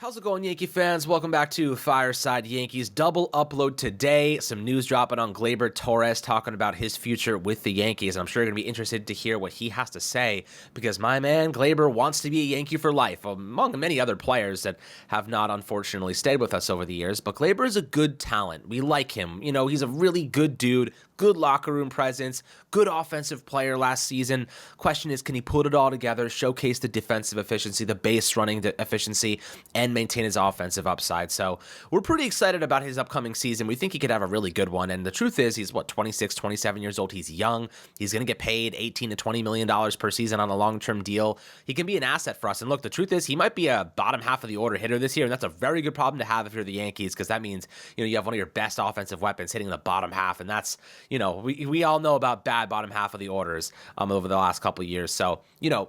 How's it going, Yankee fans? Welcome back to Fireside Yankees. Double upload today. Some news dropping on Gleyber Torres talking about his future with the Yankees. I'm sure you're going to be interested to hear what he has to say because my man Gleyber wants to be a Yankee for life, among many other players that have not unfortunately stayed with us over the years. But Gleyber is a good talent. We like him. You know, he's a really good dude, good locker room presence, good offensive player last season. Question is, can he put it all together, showcase the defensive efficiency, the base running efficiency, and maintain his offensive upside? So we're pretty excited about his upcoming season. We think he could have a really good one. And the truth is, he's 26, 27 years old. He's young. He's going to get paid $18 to $20 million per season on a long-term deal. He can be an asset for us. And look, the truth is, he might be a bottom half of the order hitter this year. And that's a very good problem to have if you're the Yankees, because that means, you have one of your best offensive weapons hitting the bottom half. And that's, we all know about bad bottom half of the orders over the last couple of years. So,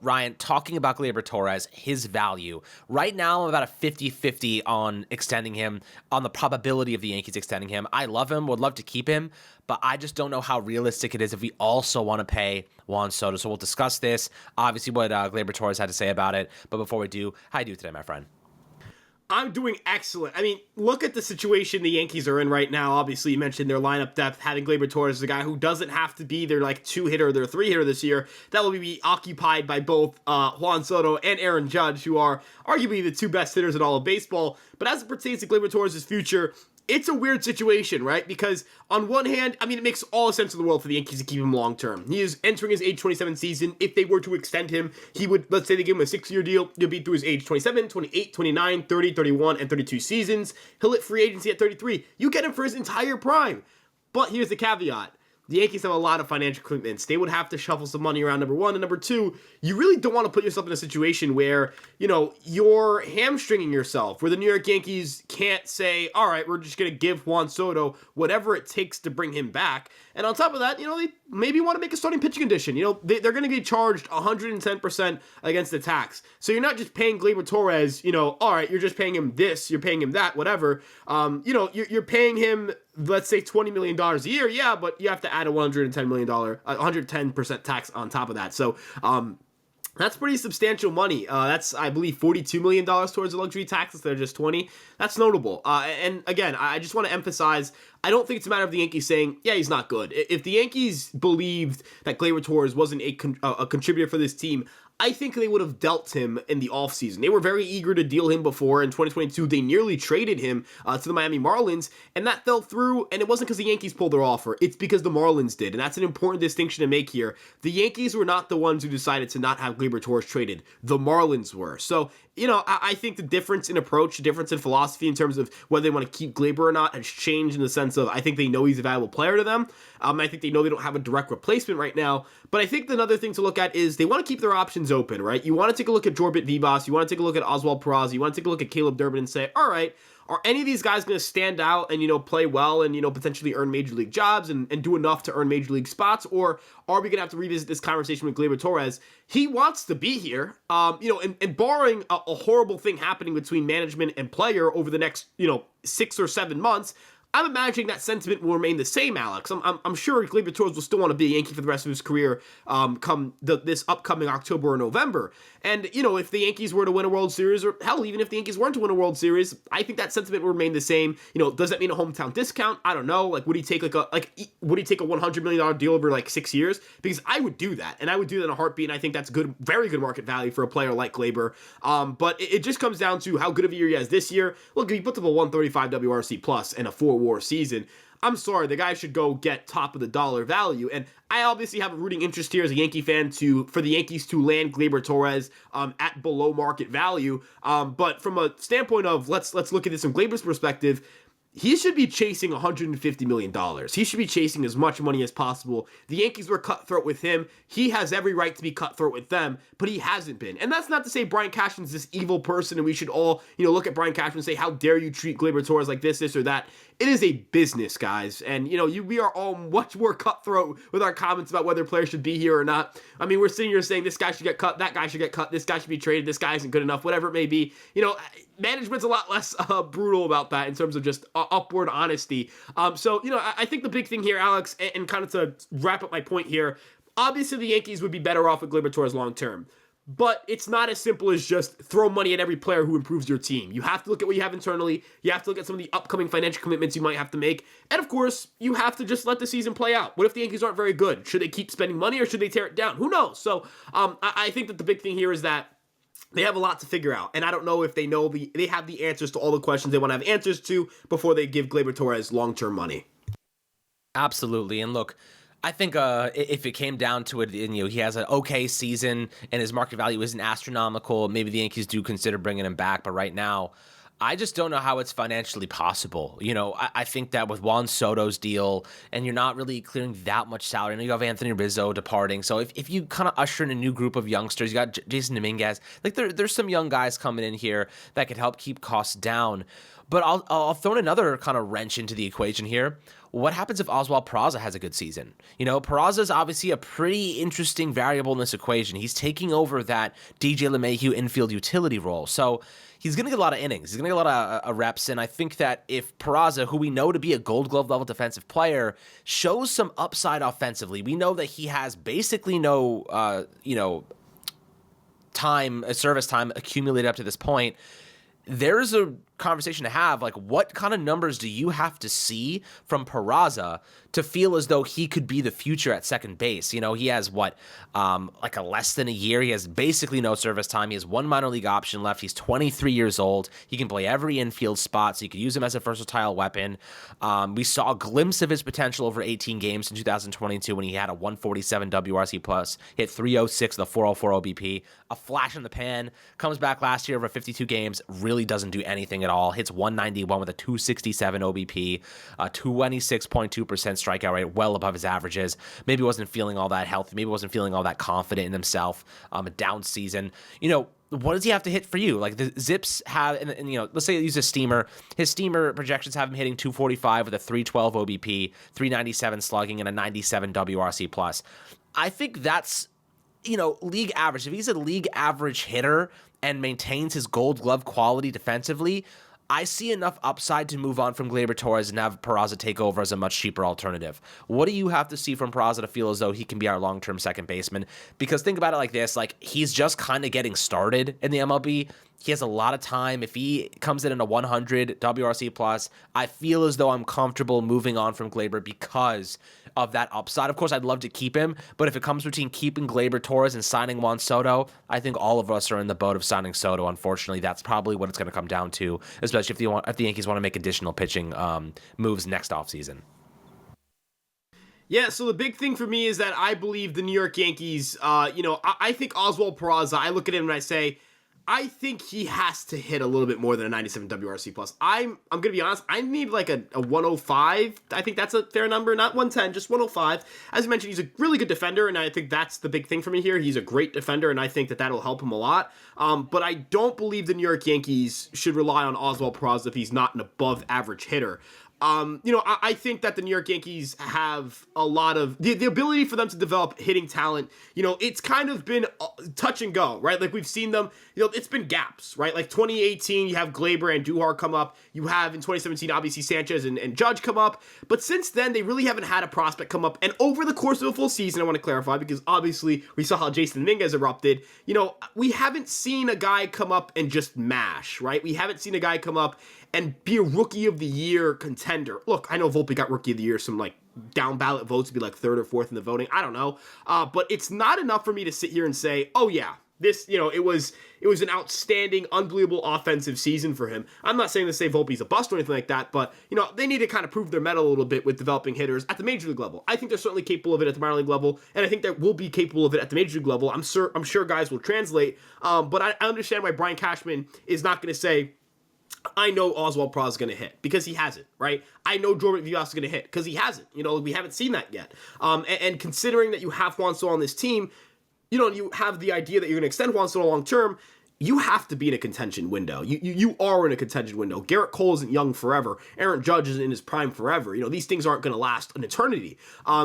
Ryan, talking about Gleyber Torres, his value, right now I'm about a 50-50 on extending him, on the probability of the Yankees extending him. I love him, would love to keep him, but I just don't know how realistic it is if we also want to pay Juan Soto. So we'll discuss this, obviously what Gleyber Torres had to say about it. But before we do, how you do today, my friend? I'm doing excellent. I mean, look at the situation the Yankees are in right now. Obviously, you mentioned their lineup depth, having Gleyber Torres, the guy who doesn't have to be their two-hitter or their three-hitter this year. That will be occupied by both Juan Soto and Aaron Judge, who are arguably the two best hitters in all of baseball. But as it pertains to Gleyber Torres' future, it's a weird situation, right? Because on one hand, I mean, it makes all the sense in the world for the Yankees to keep him long-term. He is entering his age 27 season. If they were to extend him, he would, let's say they give him a 6-year deal, he'll be through his age 27, 28, 29, 30, 31, and 32 seasons. He'll hit free agency at 33. You get him for his entire prime. But here's the caveat. The Yankees have a lot of financial commitments. They would have to shuffle some money around, number one. And number two, you really don't want to put yourself in a situation where, you're hamstringing yourself, where the New York Yankees can't say, all right, we're just going to give Juan Soto whatever it takes to bring him back. And on top of that, they maybe want to make a starting pitching condition. They're going to be charged 110% against the tax. So you're not just paying Gleyber Torres, all right, you're just paying him this, you're paying him that, whatever. You're paying him, let's say $20 million a year. Yeah, but you have to add a $110 million, 110% tax on top of that. So, that's pretty substantial money. That's, I believe, $42 million towards the luxury tax instead of just 20. That's notable. And again, I just want to emphasize, I don't think it's a matter of the Yankees saying, yeah, he's not good. If the Yankees believed that Gleyber Torres wasn't a contributor for this team, I think they would have dealt him in the offseason. They were very eager to deal him before. In 2022, they nearly traded him to the Miami Marlins, and that fell through, and it wasn't because the Yankees pulled their offer. It's because the Marlins did, and that's an important distinction to make here. The Yankees were not the ones who decided to not have Gleyber Torres traded. The Marlins were. So, I think the difference in approach, the difference in philosophy in terms of whether they want to keep Gleyber or not has changed in the sense of I think they know he's a valuable player to them. I think they know they don't have a direct replacement right now. But I think another thing to look at is they want to keep their options open, right? You want to take a look at Jorbit Vivas. You want to take a look at Oswald Peraza. You want to take a look at Caleb Durbin and say, all right, are any of these guys going to stand out and, play well and, potentially earn major league jobs and do enough to earn major league spots? Or are we going to have to revisit this conversation with Gleyber Torres? He wants to be here, and barring a horrible thing happening between management and player over the next, 6 or 7 months, I'm imagining that sentiment will remain the same, Alex. I'm sure Gleyber Torres will still want to be a Yankee for the rest of his career come this upcoming October or November. And, if the Yankees were to win a World Series, or hell, even if the Yankees weren't to win a World Series, I think that sentiment will remain the same. Does that mean a hometown discount? I don't know. Would he take would he take a $100 million deal over 6 years? Because I would do that, and I would do that in a heartbeat, and I think that's good, very good market value for a player like Gleyber. But it just comes down to how good of a year he has this year. Look, he puts up a 135 WRC plus and a 4-WAR season. I'm sorry, the guy should go get top of the dollar value. And I obviously have a rooting interest here as a Yankee fan for the Yankees to land Gleyber Torres at below market value. But from a standpoint of let's look at this from Gleyber's perspective, he should be chasing $150 million. He should be chasing as much money as possible. The Yankees were cutthroat with him. He has every right to be cutthroat with them, but he hasn't been. And that's not to say Brian Cashman's this evil person and we should all, look at Brian Cashman and say, how dare you treat Gleyber Torres like this or that. It is a business, guys. And, we are all much more cutthroat with our comments about whether players should be here or not. I mean, we're sitting here saying this guy should get cut, that guy should get cut, this guy should be traded, this guy isn't good enough, whatever it may be. Management's a lot less brutal about that in terms of just upward honesty. I think the big thing here, Alex, and kind of to wrap up my point here, obviously the Yankees would be better off with Gleyber Torres long term. But it's not as simple as just throw money at every player who improves your team. You have to look at what you have internally. You have to look at some of the upcoming financial commitments you might have to make. And of course, you have to just let the season play out. What if the Yankees aren't very good? Should they keep spending money or should they tear it down? Who knows? So I think that the big thing here is that they have a lot to figure out. And I don't know if they have the answers to all the questions they want to have answers to before they give Gleyber Torres long-term money. Absolutely. And look, I think if it came down to it, and, he has an okay season and his market value isn't astronomical, maybe the Yankees do consider bringing him back. But right now, I just don't know how it's financially possible. I think that with Juan Soto's deal, and you're not really clearing that much salary, and you have Anthony Rizzo departing. So if you kind of usher in a new group of youngsters, you got Jason Dominguez, like there's some young guys coming in here that could help keep costs down. But I'll throw in another kind of wrench into the equation here. What happens if Oswald Peraza has a good season? Peraza is obviously a pretty interesting variable in this equation. He's taking over that DJ LeMahieu infield utility role. So he's going to get a lot of innings. He's going to get a lot of reps. And I think that if Peraza, who we know to be a Gold Glove level defensive player, shows some upside offensively, we know that he has basically no, service time accumulated up to this point. There's a conversation to have, like, what kind of numbers do you have to see from Peraza to feel as though he could be the future at second base? He has like a less than a year. He has basically no service time. He has one minor league option left. He's 23 years old. He can play every infield spot, so you could use him as a versatile weapon. We saw a glimpse of his potential over 18 games in 2022 when he had a 147 WRC plus, hit 306 with a 404 OBP, a flash in the pan, comes back last year over 52 games, really doesn't do anything at all, hits 191 with a 267 OBP, 26.2% strikeout rate, well above his averages. Maybe wasn't feeling all that healthy, maybe wasn't feeling all that confident in himself, a down season. What does he have to hit for you? Like the Zips have, and let's say he uses a steamer. His steamer projections have him hitting 245 with a 312 OBP, 397 slugging, and a 97 WRC plus. I think that's, league average. If he's a league average hitter and maintains his Gold Glove quality defensively, I see enough upside to move on from Gleyber Torres and have Peraza take over as a much cheaper alternative. What do you have to see from Peraza to feel as though he can be our long-term second baseman? Because think about it like this, like he's just kind of getting started in the MLB. He has a lot of time. If he comes in a 100 WRC plus, I feel as though I'm comfortable moving on from Gleyber because of that upside. Of course, I'd love to keep him, but if it comes between keeping Gleyber Torres and signing Juan Soto, I think all of us are in the boat of signing Soto. Unfortunately, that's probably what it's going to come down to, especially if the Yankees want to make additional pitching moves next offseason. Yeah, so the big thing for me is that I believe the New York Yankees, I think Oswald Peraza, I look at him and I say, I think he has to hit a little bit more than a 97 WRC plus. I'm going to be honest, I need like a 105. I think that's a fair number, not 110, just 105. As you mentioned, he's a really good defender, and I think that's the big thing for me here. He's a great defender, and I think that that'll help him a lot. But I don't believe the New York Yankees should rely on Oswald Peraza if he's not an above average hitter. I think that the New York Yankees have a lot of the ability for them to develop hitting talent. It's kind of been touch and go, right? Like we've seen them, it's been gaps, right? Like 2018, you have Gleyber and Duhar come up. You have in 2017, obviously Sanchez and Judge come up. But since then, they really haven't had a prospect come up. And over the course of a full season, I want to clarify, because obviously we saw how Jason Dominguez erupted. We haven't seen a guy come up and just mash, right? We haven't seen a guy come up and be a Rookie of the Year contender. Look, I know Volpe got Rookie of the Year, some like down ballot votes to be like third or fourth in the voting. I don't know. But it's not enough for me to sit here and say, oh yeah, this, it was an outstanding, unbelievable offensive season for him. I'm not saying to say Volpe's a bust or anything like that, but, they need to kind of prove their mettle a little bit with developing hitters at the major league level. I think they're certainly capable of it at the minor league level, and I think they will be capable of it at the major league level. I'm sure guys will translate, but I understand why Brian Cashman is not going to say, I know Oswald Peraza is going to hit, because he hasn't, right? I know Jordan Villas is going to hit, because he hasn't. We haven't seen that yet. And considering that you have Juan Soto on this team, you have the idea that you're going to extend Juan Soto long term, you have to be in a contention window. You are in a contention window. Garrett Cole isn't young forever. Aaron Judge isn't in his prime forever. These things aren't going to last an eternity.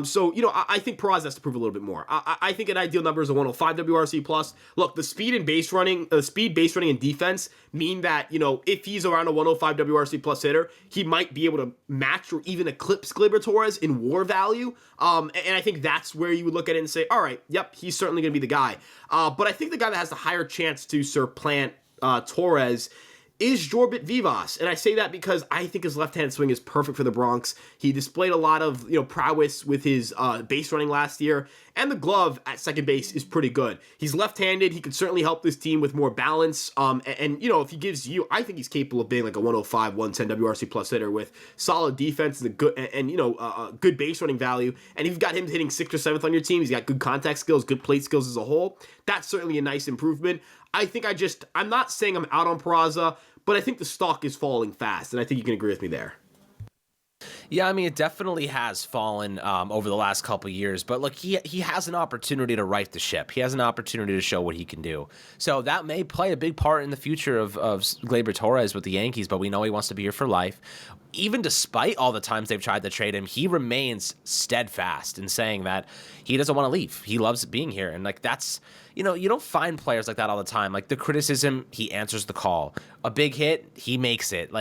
So I think Peraza has to prove a little bit more. I think an ideal number is a 105 WRC plus. Look, the speed, base running, and defense mean that if he's around a 105 WRC plus hitter, he might be able to match or even eclipse Gleyber Torres in WAR value. And I think that's where you would look at it and say, all right, yep, he's certainly going to be the guy. But I think the guy that has the higher chance to supplant Torres is Jorbit Vivas. And I say that because I think his left-hand swing is perfect for the Bronx. He displayed a lot of prowess with his base running last year, and the glove at second base is pretty good. He's left-handed. He can certainly help this team with more balance. And if he gives you, I think he's capable of being like a 105, 110 WRC plus hitter with solid defense and a good good base running value. And if you've got him hitting 6th or 7th on your team, he's got good contact skills, good plate skills as a whole. That's certainly a nice improvement. I'm not saying I'm out on Peraza, but I think the stock is falling fast, and I think you can agree with me there. Yeah, I mean, it definitely has fallen over the last couple years, but look, he has an opportunity to right the ship. He has an opportunity to show what he can do. So that may play a big part in the future of Gleyber Torres with the Yankees, but we know he wants to be here for life. Even despite all the times they've tried to trade him, he remains steadfast in saying that he doesn't want to leave. He loves being here, and that's you don't find players like that all the time. Like the criticism, he answers the call. A big hit, he makes it.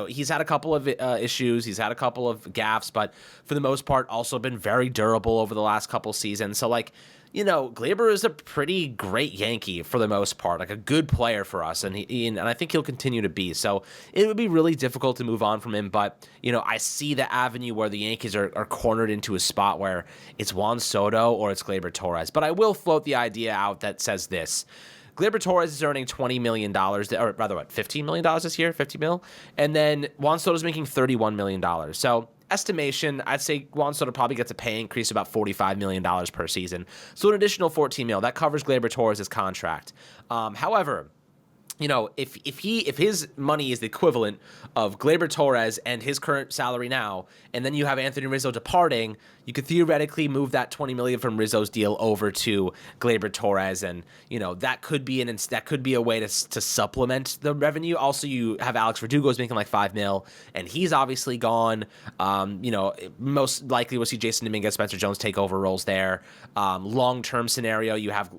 He's had a couple of issues, he's had a couple of gaffes, but for the most part, also been very durable over the last couple seasons. So Gleyber is a pretty great Yankee for the most part, like a good player for us, and I think he'll continue to be. So it would be really difficult to move on from him, but I see the avenue where the Yankees are cornered into a spot where it's Juan Soto or it's Gleyber Torres. But I will float the idea out that says this. Gleyber Torres is earning $20 million, or rather, $15 million this year, $50 mil, and then Juan Soto's making $31 million. So estimation, I'd say Juan Soto probably gets a pay increase of about $45 million per season. So an additional $14 million, that covers Gleyber Torres' contract. However, if his money is the equivalent of Gleyber Torres and his current salary now, and then you have Anthony Rizzo departing, you could theoretically move that $20 million from Rizzo's deal over to Gleyber Torres, and that could be a way to supplement the revenue. Also, you have Alex Verdugo's making like $5 million, and he's obviously gone. Most likely we'll see Jason Dominguez, Spencer Jones take over roles there. Long-term scenario, you have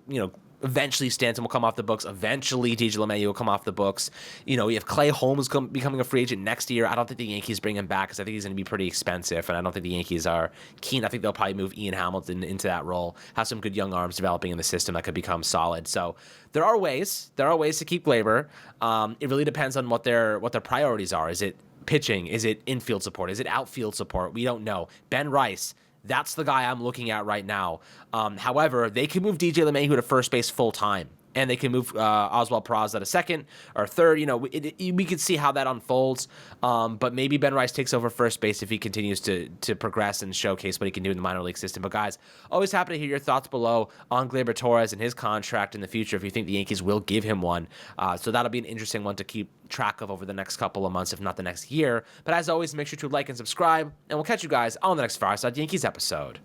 eventually Stanton will come off the books. Eventually DJ LeMahieu will come off the books. We have Clay Holmes becoming a free agent next year. I don't think the Yankees bring him back because I think he's going to be pretty expensive, and I don't think the Yankees are keen. I think they'll probably move Ian Hamilton into that role, have some good young arms developing in the system that could become solid. So there are ways to keep Gleyber. It really depends on what their priorities are. Is it pitching? Is it infield support? Is it outfield support? We don't know. Ben Rice, that's the guy I'm looking at right now. However, they can move DJ LeMahieu to first base full time, and they can move Oswald Peraza to second or third. We could see how that unfolds. But maybe Ben Rice takes over first base if he continues to progress and showcase what he can do in the minor league system. But guys, always happy to hear your thoughts below on Gleyber Torres and his contract in the future if you think the Yankees will give him one. So that'll be an interesting one to keep track of over the next couple of months, if not the next year. But as always, make sure to like and subscribe, and we'll catch you guys on the next Fireside Yankees episode.